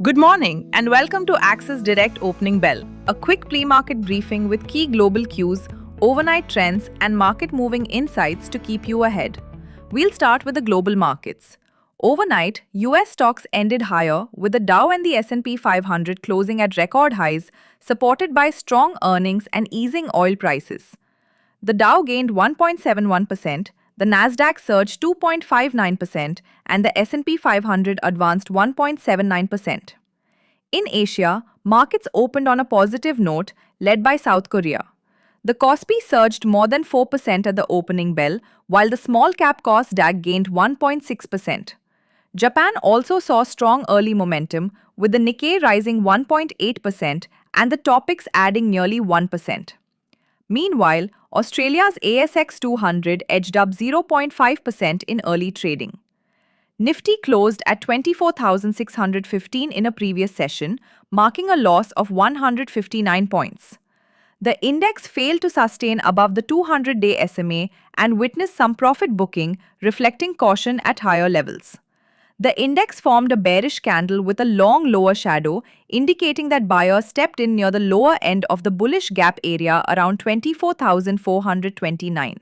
Good morning and welcome to Axis Direct Opening Bell, a quick pre-market briefing with key global cues, overnight trends and market-moving insights to keep you ahead. We'll start with the global markets. Overnight, US stocks ended higher with the Dow and the S&P 500 closing at record highs, supported by strong earnings and easing oil prices. The Dow gained 1.71%, the Nasdaq surged 2.59%, and the S&P 500 advanced 1.79%. In Asia, markets opened on a positive note, led by South Korea. The Kospi surged more than 4% at the opening bell, while the small-cap Kosdaq gained 1.6%. Japan also saw strong early momentum, with the Nikkei rising 1.8% and the Topix adding nearly 1%. Meanwhile, Australia's ASX 200 edged up 0.5% in early trading. Nifty closed at 24,615 in a previous session, marking a loss of 159 points. The index failed to sustain above the 200-day SMA and witnessed some profit booking, reflecting caution at higher levels. The index formed a bearish candle with a long lower shadow, indicating that buyers stepped in near the lower end of the bullish gap area around 24,429.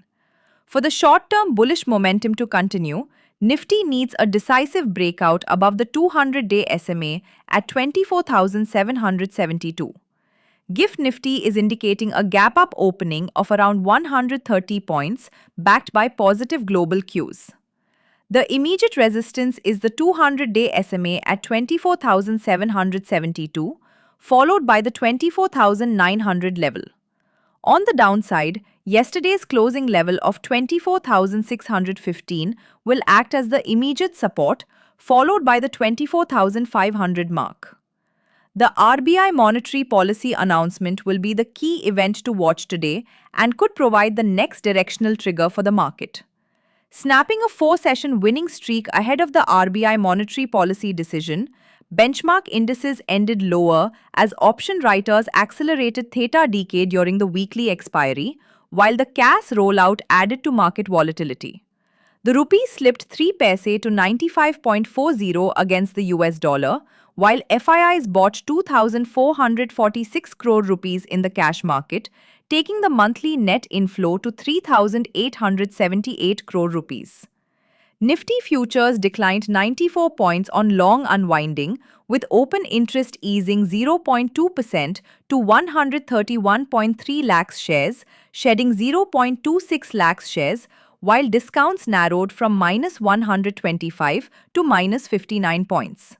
For the short-term bullish momentum to continue, Nifty needs a decisive breakout above the 200-day SMA at 24,772. GIFT Nifty is indicating a gap-up opening of around 130 points, backed by positive global cues. The immediate resistance is the 200-day SMA at 24,772, followed by the 24,900 level. On the downside, yesterday's closing level of 24,615 will act as the immediate support, followed by the 24,500 mark. The RBI monetary policy announcement will be the key event to watch today and could provide the next directional trigger for the market. Snapping a 4-session winning streak ahead of the RBI monetary policy decision, benchmark indices ended lower as option writers accelerated theta decay during the weekly expiry, while the CAS rollout added to market volatility. The rupee slipped 3 paise to 95.40 against the US dollar, while FIIs bought 2,446 crore rupees in the cash market, taking the monthly net inflow to 3,878 crore rupees. Nifty futures declined 94 points on long unwinding, with open interest easing 0.2% to 131.3 lakhs shares, shedding 0.26 lakhs shares, while discounts narrowed from minus 125 to minus 59 points.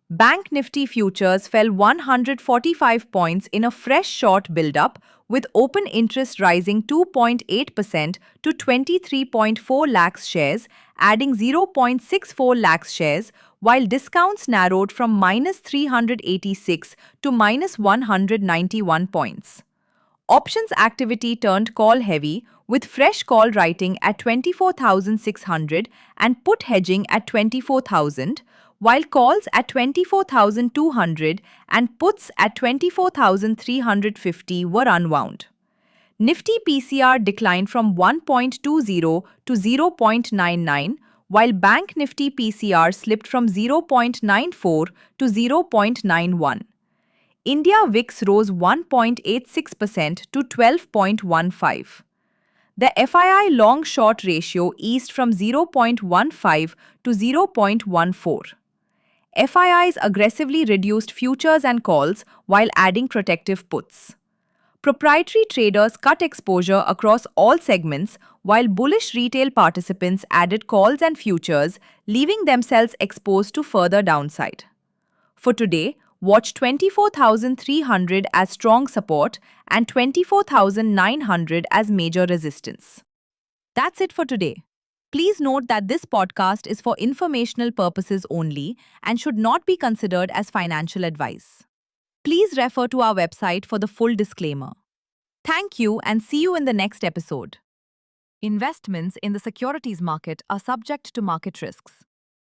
Bank Nifty futures fell 145 points in a fresh short build-up, with open interest rising 2.8% to 23.4 lakhs shares, adding 0.64 lakhs shares, while discounts narrowed from minus 386 to minus 191 points. Options activity turned call heavy, with fresh call writing at 24,600 and put hedging at 24,000, while calls at 24,200 and puts at 24,350 were unwound. Nifty PCR declined from 1.20 to 0.99, while Bank Nifty PCR slipped from 0.94 to 0.91. India VIX rose 1.86% to 12.15. The FII long-short ratio eased from 0.15 to 0.14. FIIs aggressively reduced futures and calls while adding protective puts. Proprietary traders cut exposure across all segments, while bullish retail participants added calls and futures, leaving themselves exposed to further downside. For today, watch 24,300 as strong support and 24,900 as major resistance. That's it for today. Please note that this podcast is for informational purposes only and should not be considered as financial advice. Please refer to our website for the full disclaimer. Thank you and see you in the next episode. Investments in the securities market are subject to market risks.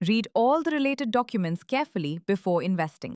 Read all the related documents carefully before investing.